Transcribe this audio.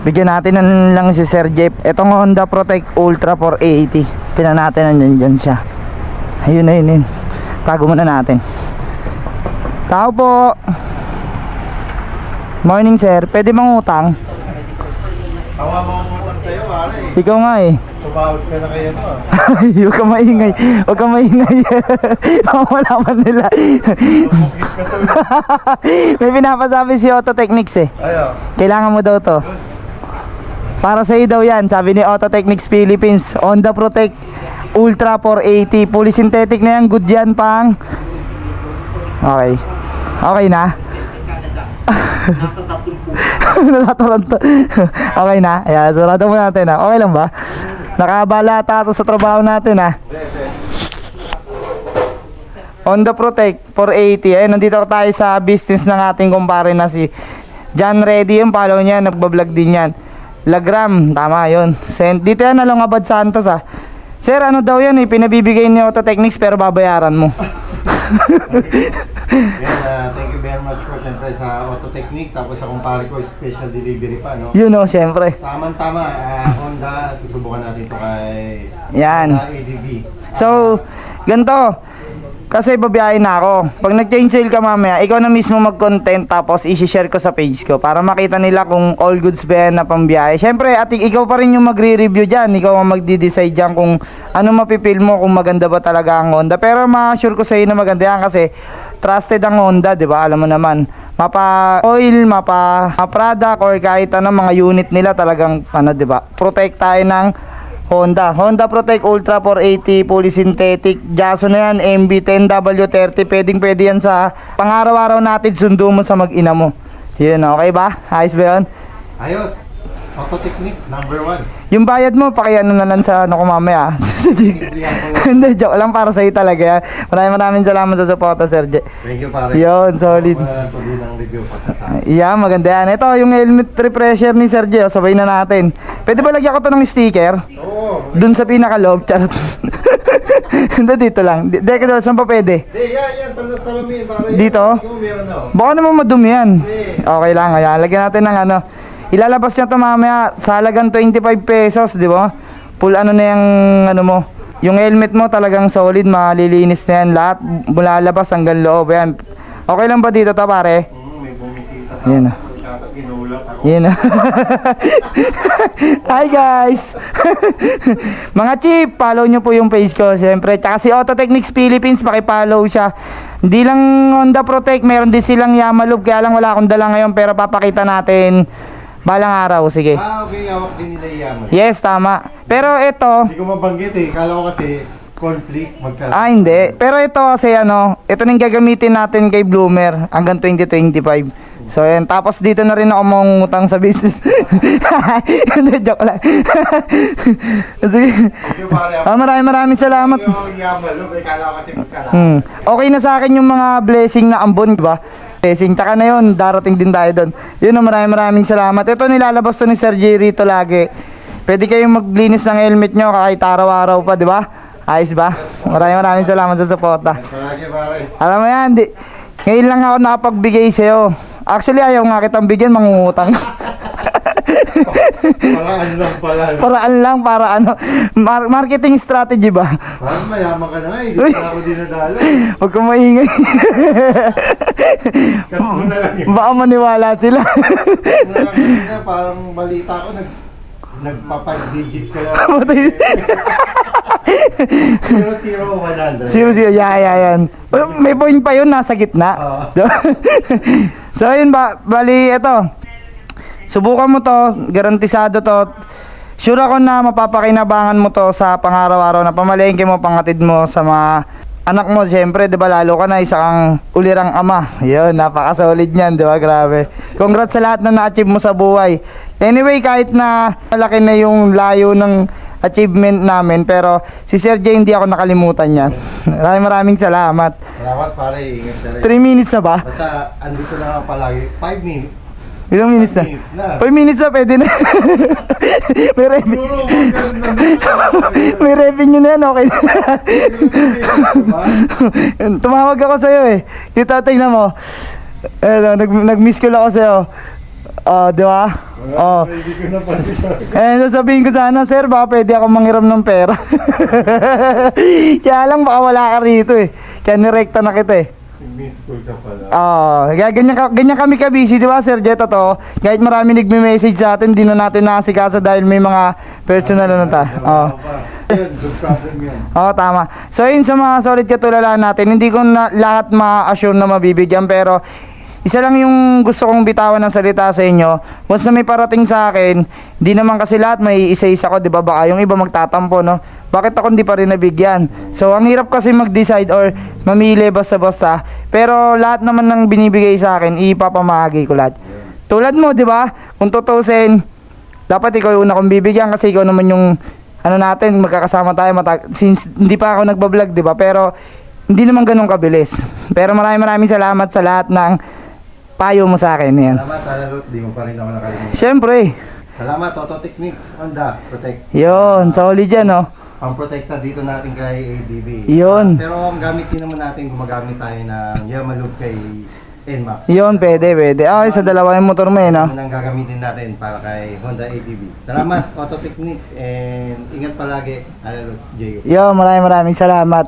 Bigyan natin lang si Sir Jeff. Itong Honda Protect Ultra 480. Tingnan natin nandiyan dyan siya. Ayun na yun. Tago muna natin. Tao po. Morning sir, pwede mangutang? Tawa mo ang utang sa'yo, pare. Ikaw nga eh. Sumahod ka na kayo to. Huwag ka maingay. Huwag ka maingay. Mamalaman nila. Bukit ka to. May pinapasabi si Auto Technics eh. Ayo. Kailangan mo daw to. Para sa'yo daw yan, sabi ni Auto Technics Philippines. Honda Protect Ultra 480. Fully synthetic na yan, good yan pang. Okay. Okay na? Natataranta. Okay na? Ayan, sarado mo natin ha. Okay lang ba? Nakabalata to sa trabaho natin ha. Honda Protect 480. Ayun, nandito tayo sa business ng ating kumpare na si John Reddy. Yung follow niya, nagbablog din yan. Lagram, tama yun. Dito yan, Alongabad Santos ha. Sir, ano daw yan eh, pinabibigay ni Auto Technics pero babayaran mo. Thank you very much po siyempre sa Auto Technique. Tapos sa kumpare ko, special delivery pa, no? Yun o, syempre. Tama, Honda, susubukan natin ito kay Yan. Honda ADV. So, ganito. Kasi babiyahin na ako. Pag nag-change sale ka mamaya, ikaw na mismo mag-content tapos i-share ko sa page ko para makita nila kung all goods ba yan na pambiyahe. Siyempre, ikaw pa rin yung magre-review dyan. Ikaw ang magdi-decide dyan kung ano mapipil mo, kung maganda ba talaga ang Honda. Pero ma-sure ko sa iyo na maganda yan kasi trusted ang Honda, di ba? Alam mo naman, mapa oil, mapa product or kahit ano mga unit nila talagang ano, di ba? Protect tayo ng Honda Protect Ultra 480 fully synthetic. Jaso na yan, MB10W30. Pwede yan sa pang-araw-araw natin. Sundo mo sa mag-ina mo. Yun, okay ba? Ayos ba yun? Ayos. Auto Technique, number 1. Yung bayad mo, pakiano na lang sa ano ko mamaya. Hindi, joke lang, para sa'yo talaga yan. Maraming salamat sa suporta, Sir J. Thank you, pare. Yun, solid. Tuloy ng review pagkasama. Yeah, maganda yan. Ito, yung helmet refresher ni Sir J. Sabay na natin. Pwede ba lagyan ko to ng sticker? Oo. Dun sa pinaka-loob, charot. Hindi, dito lang. Dito, saan pa pwede? Yan, sa salamin, pare. Dito? Ikaw meron na. Baka naman madumi yan. Okay lang, ayan. Lagyan natin ng ano. Ilalabas niya ito mamaya sa halagang 25 pesos, di ba? Full ano na yung ano mo. Yung helmet mo talagang solid, malilinis na yan. Lahat mula labas hanggang loob. Yan. Okay lang ba dito to, pare? May bumisita sa Yan. ginulat ako. Yan. Hi guys! Mga chip, follow nyo po yung page ko siyempre. Tsaka si Auto Technics Philippines, pakipollow siya. Hindi lang Honda Protect, meron din silang Yamaha Lube. Kaya lang wala akong dala ngayon pero papakita natin balang araw, sige. Okay, hawak din nila iyaman. Yes, tama. Pero ito, Hindi ko mabanggit eh. Kala ko kasi conflict magkaroon. hindi. Pero ito kasi ano, ito nang gagamitin natin kay Bloomer hanggang 2025. So yan, tapos dito na rin ako mangungutang sa business. Hindi, joke lang. Sige. Okay, pare. Maraming salamat. Yung yaman, kala ko kasi magkaroon. Okay na sa akin yung mga blessing na ambon, di ba? Blessing, tsaka na yun, darating din tayo doon. Yun, maraming salamat. Ito nilalabas to ni Sir J rito lagi. Pwede kayong maglinis ng helmet nyo kahit araw-araw pa, di ba? Ayos ba? Maraming salamat sa suporta. Palagi, pare. Alam mo yan, ngayon lang ako nakapagbigay sa'yo. Actually, ayaw nga kitang bigyan, mangungutang. Paraan lang pala. Paraan lang, para ano, marketing strategy ba? Parang mayaman ka na nga eh. Di pa ako dinadalo. Huwag kang maingay. Cut mo na lang yun. Baka maniwala sila. Ano lang kanina, parang balita ko, nagpapag-digit ka na. 0-0-100. 0-0, yan. May point pa yun, nasa gitna. So, ayun ba, bali, ito. Subukan mo to, garantisado to. Sure ako na mapapakinabangan mo to sa pang-araw-araw na pamalengke mo, pangatid mo sa mga anak mo. Siyempre, di ba, lalo ka na isa kang ulirang ama. Yun, napaka-solid niyan, di ba? Grabe. Congrats sa lahat na na-achieve mo sa buhay. Anyway, kahit na malaki na yung layo ng achievement namin, pero si Sir J, hindi ako nakalimutan yan. Maraming salamat. Salamat, pare. Ingat ka rin. 3 minutes na ba? Basta, andito na ako palagi. 5 minutes. Ilang minutes na? 5 minutes na, pwede na. May revenue. Siguro, magkaroon na. May revenue na yan, okay. Tumawag ako sa'yo eh. Yung tatay na mo. Nag-miss call ako sa'yo. Di ba? Oh. Hindi ko na pati sa... Sasabihin ko sana, sir, baka pwede ako manghiram ng pera. Kaya lang, baka wala ka rito eh. Kaya nirekta na kita eh. Miss school ka pala. Kaya ganyan kami ka-busy, di ba, Sir Jet, to? Kahit marami nagme-message sa atin, di na natin nakasikaso dahil may mga personal na ta. Yun, good problem yun. Tama. So, yun sa mga solid katulala natin, hindi ko na lahat ma-assure na mabibigyan, pero isa lang yung gusto kong bitawan ng salita sa inyo. Once na may parating sa akin, di naman kasi lahat may isa-isa ko, di ba? Baka yung iba magtatampo, no? Bakit ako hindi pa rin nabigyan? So, ang hirap kasi mag-decide or mamili basta-basta. Pero lahat naman ng binibigay sa akin, ipapamahagi ko lahat. Tulad mo, di ba? Kung tutusin, dapat ikaw yung una kong bibigyan kasi ikaw naman yung ano natin, magkakasama tayo since hindi pa ako nagbablog, di ba? Pero hindi naman ganun kabilis. Pero maraming salamat sa lahat ng payo mo sa akin. Yan. Salamat, Alalot. Di mo pa rin ako nakalimutan. Siyempre. Salamat, Auto Techniques. Honda, Protect. Yun, solid yan, no? Pang-protekta dito natin kay ADB. Yun. Pero ang gamit din naman natin, gumagamit tayo ng Yamalog kay NMAX. Yun, pwede. Okay, sa dalawa yung motor mo, eh, no? Yun ang gagamitin natin para kay Honda ADB. Salamat, Auto Technique. And ingat palagi, Alalot, J.O. Yun, maraming salamat.